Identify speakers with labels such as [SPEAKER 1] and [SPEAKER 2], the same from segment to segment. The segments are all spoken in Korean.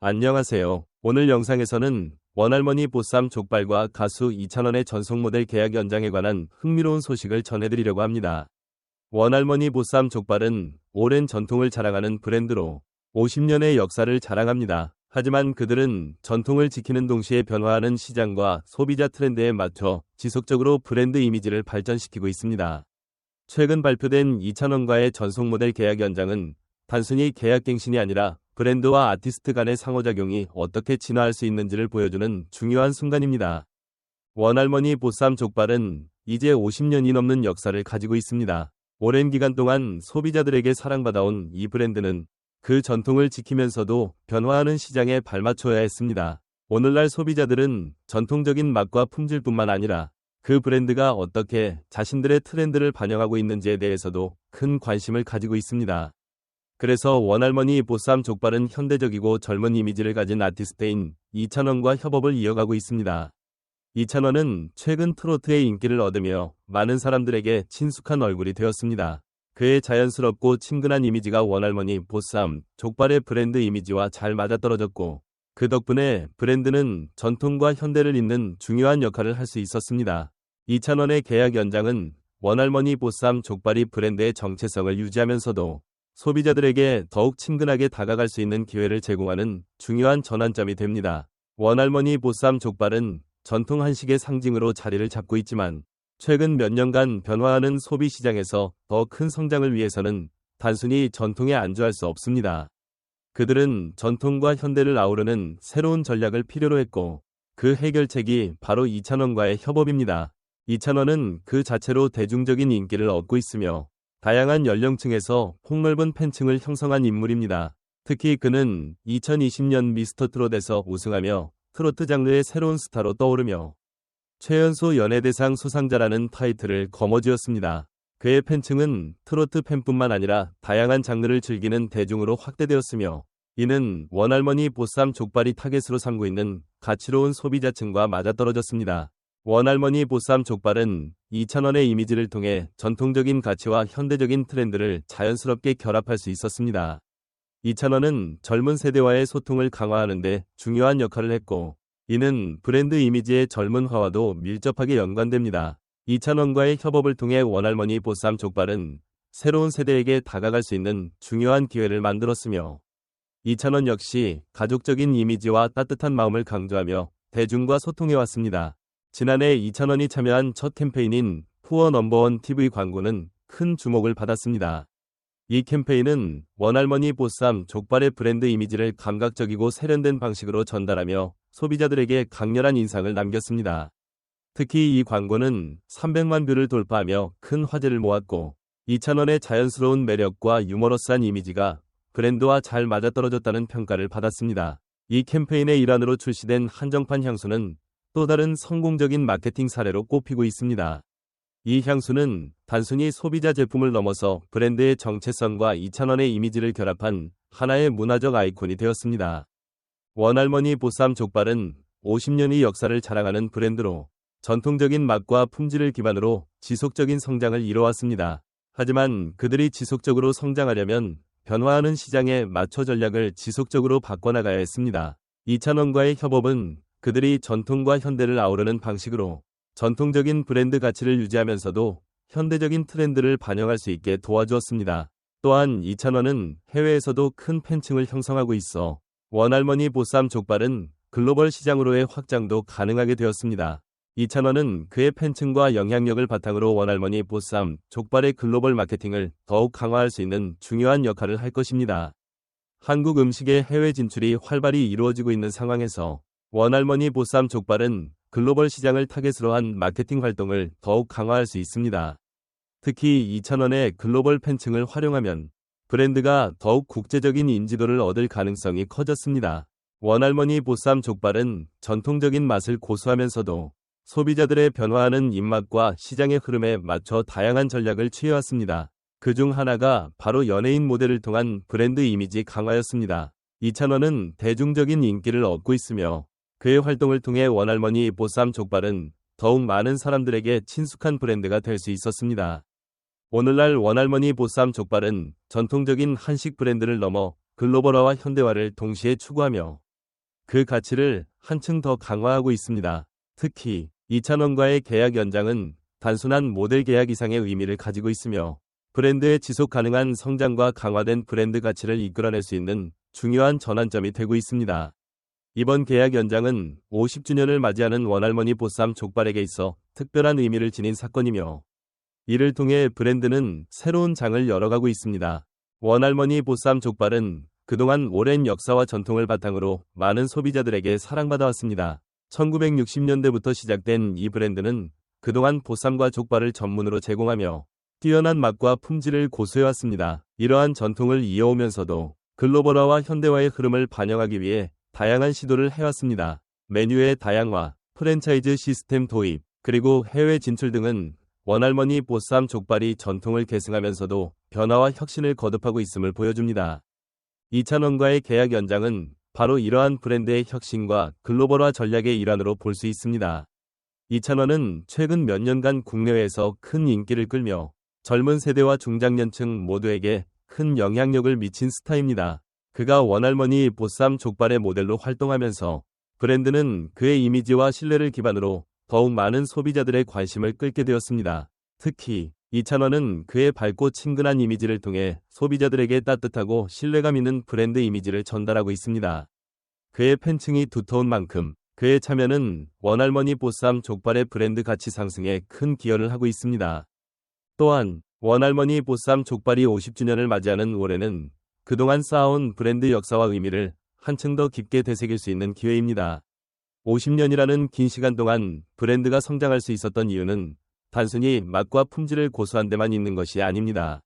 [SPEAKER 1] 안녕하세요. 오늘 영상에서는 원할머니 보쌈 족발과 가수 이찬원의 전속 모델 계약 연장에 관한 흥미로운 소식을 전해드리려고 합니다. 원할머니 보쌈 족발은 오랜 전통을 자랑하는 브랜드로 50년의 역사를 자랑합니다. 하지만 그들은 전통을 지키는 동시에 변화하는 시장과 소비자 트렌드에 맞춰 지속적으로 브랜드 이미지를 발전시키고 있습니다. 최근 발표된 이찬원과의 전속 모델 계약 연장은 단순히 계약 갱신이 아니라 브랜드와 아티스트 간의 상호작용이 어떻게 진화할 수 있는지를 보여주는 중요한 순간입니다. 원할머니 보쌈 족발은 이제 50년이 넘는 역사를 가지고 있습니다. 오랜 기간 동안 소비자들에게 사랑받아온 이 브랜드는 그 전통을 지키면서도 변화하는 시장에 발맞춰야 했습니다. 오늘날 소비자들은 전통적인 맛과 품질뿐만 아니라 그 브랜드가 어떻게 자신들의 트렌드를 반영하고 있는지에 대해서도 큰 관심을 가지고 있습니다. 그래서 원할머니 보쌈 족발은 현대적이고 젊은 이미지를 가진 아티스트인 이찬원과 협업을 이어가고 있습니다. 이찬원은 최근 트로트의 인기를 얻으며 많은 사람들에게 친숙한 얼굴이 되었습니다. 그의 자연스럽고 친근한 이미지가 원할머니 보쌈 족발의 브랜드 이미지와 잘 맞아떨어졌고, 그 덕분에 브랜드는 전통과 현대를 잇는 중요한 역할을 할 수 있었습니다. 이찬원의 계약 연장은 원할머니 보쌈 족발이 브랜드의 정체성을 유지하면서도 소비자들에게 더욱 친근하게 다가갈 수 있는 기회를 제공하는 중요한 전환점이 됩니다. 원할머니 보쌈 족발은 전통 한식의 상징으로 자리를 잡고 있지만, 최근 몇 년간 변화하는 소비 시장에서 더 큰 성장을 위해서는 단순히 전통에 안주할 수 없습니다. 그들은 전통과 현대를 아우르는 새로운 전략을 필요로 했고, 그 해결책이 바로 이찬원과의 협업입니다. 이찬원은 그 자체로 대중적인 인기를 얻고 있으며 다양한 연령층에서 폭넓은 팬층을 형성한 인물입니다. 특히 그는 2020년 미스터트롯에서 우승하며 트로트 장르의 새로운 스타로 떠오르며 최연소 연예대상 수상자라는 타이틀을 거머쥐었습니다. 그의 팬층은 트로트 팬뿐만 아니라 다양한 장르를 즐기는 대중으로 확대되었으며, 이는 원할머니 보쌈 족발이 타겟으로 삼고 있는 가치로운 소비자층과 맞아떨어졌습니다. 원할머니 보쌈 족발은 이찬원의 이미지를 통해 전통적인 가치와 현대적인 트렌드를 자연스럽게 결합할 수 있었습니다. 이찬원은 젊은 세대와의 소통을 강화하는 데 중요한 역할을 했고, 이는 브랜드 이미지의 젊은화와도 밀접하게 연관됩니다. 이찬원과의 협업을 통해 원할머니 보쌈 족발은 새로운 세대에게 다가갈 수 있는 중요한 기회를 만들었으며, 이찬원 역시 가족적인 이미지와 따뜻한 마음을 강조하며 대중과 소통해왔습니다. 지난해 이찬원이 참여한 첫 캠페인인 푸어 넘버원 TV 광고는 큰 주목을 받았습니다. 이 캠페인은 원할머니 보쌈 족발의 브랜드 이미지를 감각적이고 세련된 방식으로 전달하며 소비자들에게 강렬한 인상을 남겼습니다. 특히 이 광고는 300만 뷰를 돌파하며 큰 화제를 모았고, 이찬원의 자연스러운 매력과 유머러스한 이미지가 브랜드와 잘 맞아떨어졌다는 평가를 받았습니다. 이 캠페인의 일환으로 출시된 한정판 향수는 또 다른 성공적인 마케팅 사례로 꼽히고 있습니다. 이 향수는 단순히 소비자 제품을 넘어서 브랜드의 정체성과 이찬원의 이미지를 결합한 하나의 문화적 아이콘이 되었습니다. 원할머니 보쌈 족발은 50년의 역사를 자랑하는 브랜드로 전통적인 맛과 품질을 기반으로 지속적인 성장을 이뤄왔습니다. 하지만 그들이 지속적으로 성장하려면 변화하는 시장에 맞춰 전략을 지속적으로 바꿔나가야 했습니다. 이찬원과의 협업은 그들이 전통과 현대를 아우르는 방식으로 전통적인 브랜드 가치를 유지하면서도 현대적인 트렌드를 반영할 수 있게 도와주었습니다. 또한 이찬원은 해외에서도 큰 팬층을 형성하고 있어 원할머니 보쌈 족발은 글로벌 시장으로의 확장도 가능하게 되었습니다. 이찬원은 그의 팬층과 영향력을 바탕으로 원할머니 보쌈 족발의 글로벌 마케팅을 더욱 강화할 수 있는 중요한 역할을 할 것입니다. 한국 음식의 해외 진출이 활발히 이루어지고 있는 상황에서 원할머니 보쌈 족발은 글로벌 시장을 타겟으로 한 마케팅 활동을 더욱 강화할 수 있습니다. 특히 이찬원의 글로벌 팬층을 활용하면 브랜드가 더욱 국제적인 인지도를 얻을 가능성이 커졌습니다. 원할머니 보쌈 족발은 전통적인 맛을 고수하면서도 소비자들의 변화하는 입맛과 시장의 흐름에 맞춰 다양한 전략을 취해왔습니다. 그중 하나가 바로 연예인 모델을 통한 브랜드 이미지 강화였습니다. 이찬원은 대중적인 인기를 얻고 있으며 그의 활동을 통해 원할머니 보쌈 족발은 더욱 많은 사람들에게 친숙한 브랜드가 될 수 있었습니다. 오늘날 원할머니 보쌈 족발은 전통적인 한식 브랜드를 넘어 글로벌화와 현대화를 동시에 추구하며 그 가치를 한층 더 강화하고 있습니다. 특히 이찬원과의 계약 연장은 단순한 모델 계약 이상의 의미를 가지고 있으며 브랜드의 지속 가능한 성장과 강화된 브랜드 가치를 이끌어낼 수 있는 중요한 전환점이 되고 있습니다. 이번 계약 연장은 50주년을 맞이하는 원할머니 보쌈 족발에게 있어 특별한 의미를 지닌 사건이며 이를 통해 브랜드는 새로운 장을 열어가고 있습니다. 원할머니 보쌈 족발은 그동안 오랜 역사와 전통을 바탕으로 많은 소비자들에게 사랑받아왔습니다. 1960년대부터 시작된 이 브랜드는 그동안 보쌈과 족발을 전문으로 제공하며 뛰어난 맛과 품질을 고수해왔습니다. 이러한 전통을 이어오면서도 글로벌화와 현대화의 흐름을 반영하기 위해 다양한 시도를 해왔습니다. 메뉴의 다양화, 프랜차이즈 시스템 도입, 그리고 해외 진출 등은 원할머니 보쌈 족발이 전통을 계승하면서도 변화와 혁신을 거듭하고 있음을 보여줍니다. 이찬원과의 계약 연장은 바로 이러한 브랜드의 혁신과 글로벌화 전략의 일환으로 볼 수 있습니다. 이찬원은 최근 몇 년간 국내외에서 큰 인기를 끌며 젊은 세대와 중장년층 모두에게 큰 영향력을 미친 스타입니다. 그가 원할머니 보쌈 족발의 모델로 활동하면서 브랜드는 그의 이미지와 신뢰를 기반으로 더욱 많은 소비자들의 관심을 끌게 되었습니다. 특히 이찬원은 그의 밝고 친근한 이미지를 통해 소비자들에게 따뜻하고 신뢰감 있는 브랜드 이미지를 전달하고 있습니다. 그의 팬층이 두터운 만큼 그의 참여는 원할머니 보쌈 족발의 브랜드 가치 상승에 큰 기여를 하고 있습니다. 또한 원할머니 보쌈 족발이 50주년을 맞이하는 올해는 그동안 쌓아온 브랜드 역사와 의미를 한층 더 깊게 되새길 수 있는 기회입니다. 50년이라는 긴 시간 동안 브랜드가 성장할 수 있었던 이유는 단순히 맛과 품질을 고수한 데만 있는 것이 아닙니다.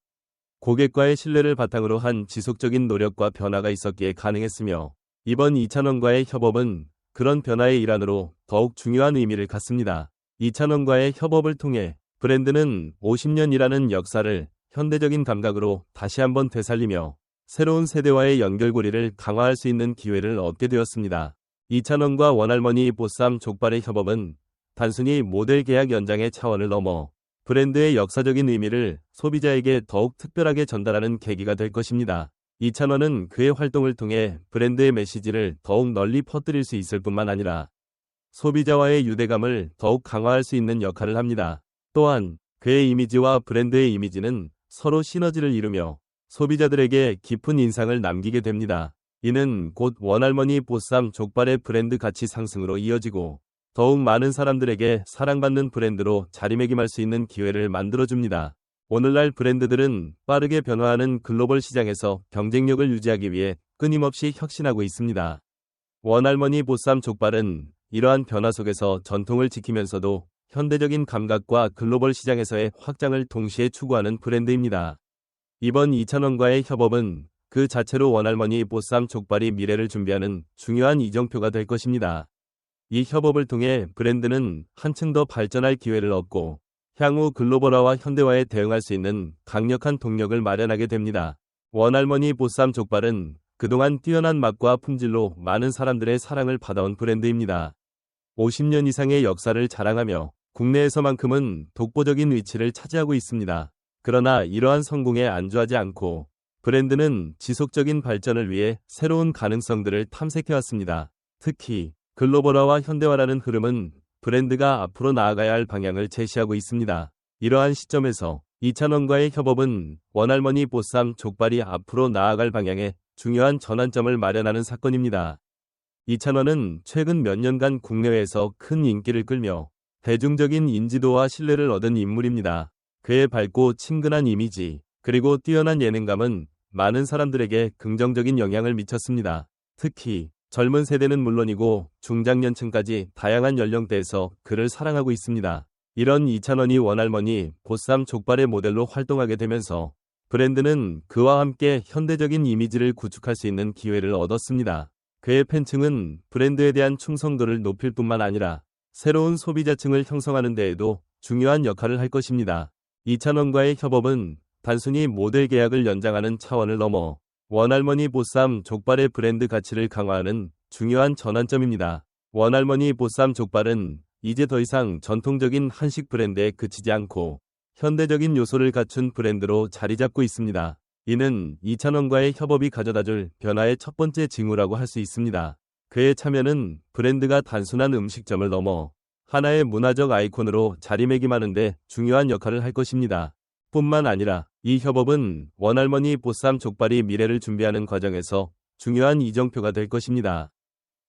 [SPEAKER 1] 고객과의 신뢰를 바탕으로 한 지속적인 노력과 변화가 있었기에 가능했으며 이번 이찬원과의 협업은 그런 변화의 일환으로 더욱 중요한 의미를 갖습니다. 이찬원과의 협업을 통해 브랜드는 50년이라는 역사를 현대적인 감각으로 다시 한번 되살리며 새로운 세대와의 연결고리를 강화할 수 있는 기회를 얻게 되었습니다. 이찬원과 원할머니 보쌈 족발의 협업은 단순히 모델 계약 연장의 차원을 넘어 브랜드의 역사적인 의미를 소비자에게 더욱 특별하게 전달하는 계기가 될 것입니다. 이찬원은 그의 활동을 통해 브랜드의 메시지를 더욱 널리 퍼뜨릴 수 있을 뿐만 아니라 소비자와의 유대감을 더욱 강화할 수 있는 역할을 합니다. 또한 그의 이미지와 브랜드의 이미지는 서로 시너지를 이루며 소비자들에게 깊은 인상을 남기게 됩니다. 이는 곧 원할머니 보쌈 족발의 브랜드 가치 상승으로 이어지고 더욱 많은 사람들에게 사랑받는 브랜드로 자리매김할 수 있는 기회를 만들어줍니다. 오늘날 브랜드들은 빠르게 변화하는 글로벌 시장에서 경쟁력을 유지하기 위해 끊임없이 혁신하고 있습니다. 원할머니 보쌈 족발은 이러한 변화 속에서 전통을 지키면서도 현대적인 감각과 글로벌 시장에서의 확장을 동시에 추구하는 브랜드입니다. 이번 이찬원과의 협업은 그 자체로 원할머니 보쌈 족발이 미래를 준비하는 중요한 이정표가 될 것입니다. 이 협업을 통해 브랜드는 한층 더 발전할 기회를 얻고 향후 글로벌화와 현대화에 대응할 수 있는 강력한 동력을 마련하게 됩니다. 원할머니 보쌈 족발은 그동안 뛰어난 맛과 품질로 많은 사람들의 사랑을 받아온 브랜드입니다. 50년 이상의 역사를 자랑하며 국내에서만큼은 독보적인 위치를 차지하고 있습니다. 그러나 이러한 성공에 안주하지 않고 브랜드는 지속적인 발전을 위해 새로운 가능성들을 탐색해왔습니다. 특히 글로벌화와 현대화라는 흐름은 브랜드가 앞으로 나아가야 할 방향을 제시하고 있습니다. 이러한 시점에서 이찬원과의 협업은 원할머니 보쌈 족발이 앞으로 나아갈 방향에 중요한 전환점을 마련하는 사건입니다. 이찬원은 최근 몇 년간 국내외에서 큰 인기를 끌며 대중적인 인지도와 신뢰를 얻은 인물입니다. 그의 밝고 친근한 이미지, 그리고 뛰어난 예능감은 많은 사람들에게 긍정적인 영향을 미쳤습니다. 특히 젊은 세대는 물론이고 중장년층까지 다양한 연령대에서 그를 사랑하고 있습니다. 이런 이찬원이 원할머니 보쌈 족발의 모델로 활동하게 되면서 브랜드는 그와 함께 현대적인 이미지를 구축할 수 있는 기회를 얻었습니다. 그의 팬층은 브랜드에 대한 충성도를 높일 뿐만 아니라 새로운 소비자층을 형성하는 데에도 중요한 역할을 할 것입니다. 이찬원과의 협업은 단순히 모델 계약을 연장하는 차원을 넘어 원할머니 보쌈 족발의 브랜드 가치를 강화하는 중요한 전환점입니다. 원할머니 보쌈 족발은 이제 더 이상 전통적인 한식 브랜드에 그치지 않고 현대적인 요소를 갖춘 브랜드로 자리 잡고 있습니다. 이는 이찬원과의 협업이 가져다줄 변화의 첫 번째 징후라고 할 수 있습니다. 그의 참여는 브랜드가 단순한 음식점을 넘어 하나의 문화적 아이콘으로 자리매김하는데 중요한 역할을 할 것입니다. 뿐만 아니라 이 협업은 원할머니 보쌈 족발이 미래를 준비하는 과정에서 중요한 이정표가 될 것입니다.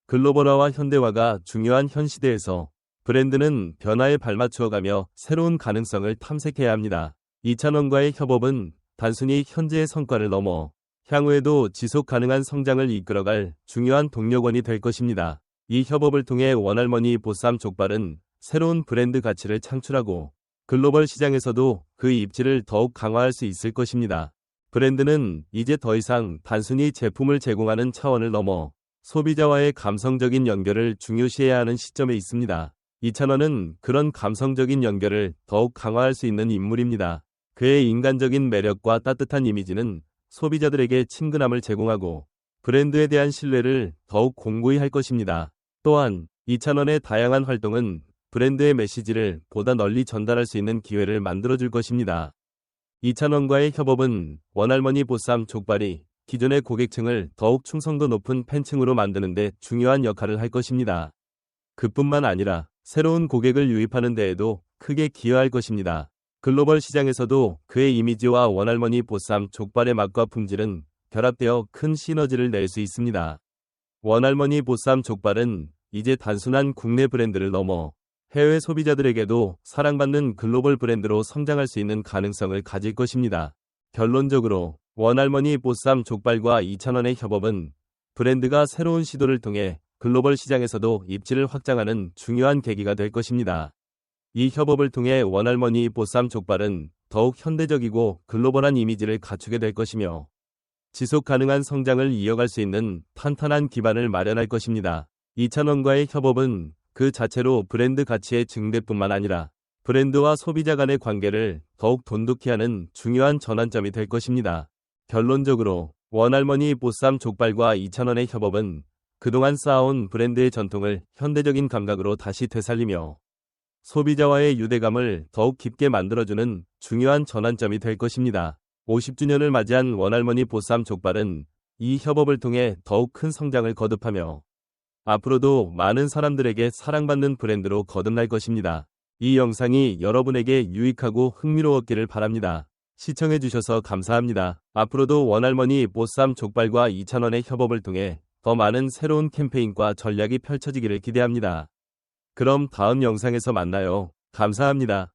[SPEAKER 1] 글로벌화와 현대화가 중요한 현 시대에서 브랜드는 변화에 발맞추어가며 새로운 가능성을 탐색해야 합니다. 이찬원과의 협업은 단순히 현재의 성과를 넘어 향후에도 지속 가능한 성장을 이끌어갈 중요한 동력원이 될 것입니다. 이 협업을 통해 원할머니 보쌈 족발은 새로운 브랜드 가치를 창출하고 글로벌 시장에서도 그 입지를 더욱 강화할 수 있을 것입니다. 브랜드는 이제 더 이상 단순히 제품을 제공하는 차원을 넘어 소비자와의 감성적인 연결을 중요시해야 하는 시점에 있습니다. 이찬원은 그런 감성적인 연결을 더욱 강화할 수 있는 인물입니다. 그의 인간적인 매력과 따뜻한 이미지는 소비자들에게 친근함을 제공하고 브랜드에 대한 신뢰를 더욱 공고히 할 것입니다. 또한 이찬원의 다양한 활동은 브랜드의 메시지를 보다 널리 전달할 수 있는 기회를 만들어줄 것입니다. 이찬원과의 협업은 원할머니 보쌈 족발이 기존의 고객층을 더욱 충성도 높은 팬층으로 만드는 데 중요한 역할을 할 것입니다. 그뿐만 아니라 새로운 고객을 유입하는 데에도 크게 기여할 것입니다. 글로벌 시장에서도 그의 이미지와 원할머니 보쌈 족발의 맛과 품질은 결합되어 큰 시너지를 낼 수 있습니다. 원할머니 보쌈 족발은 이제 단순한 국내 브랜드를 넘어 해외 소비자들에게도 사랑받는 글로벌 브랜드로 성장할 수 있는 가능성을 가질 것입니다. 결론적으로 원할머니 보쌈 족발과 이찬원의 협업은 브랜드가 새로운 시도를 통해 글로벌 시장에서도 입지를 확장하는 중요한 계기가 될 것입니다. 이 협업을 통해 원할머니 보쌈 족발은 더욱 현대적이고 글로벌한 이미지를 갖추게 될 것이며 지속 가능한 성장을 이어갈 수 있는 탄탄한 기반을 마련할 것입니다. 이찬원과의 협업은 그 자체로 브랜드 가치의 증대뿐만 아니라 브랜드와 소비자 간의 관계를 더욱 돈독히 하는 중요한 전환점이 될 것입니다. 결론적으로 원할머니 보쌈 족발과 이찬원의 협업은 그동안 쌓아온 브랜드의 전통을 현대적인 감각으로 다시 되살리며 소비자와의 유대감을 더욱 깊게 만들어주는 중요한 전환점이 될 것입니다. 50주년을 맞이한 원할머니 보쌈 족발은 이 협업을 통해 더욱 큰 성장을 거듭하며 앞으로도 많은 사람들에게 사랑받는 브랜드로 거듭날 것입니다. 이 영상이 여러분에게 유익하고 흥미로웠기를 바랍니다. 시청해주셔서 감사합니다. 앞으로도 원할머니 보쌈 족발과 이찬원의 협업을 통해 더 많은 새로운 캠페인과 전략이 펼쳐지기를 기대합니다. 그럼 다음 영상에서 만나요. 감사합니다.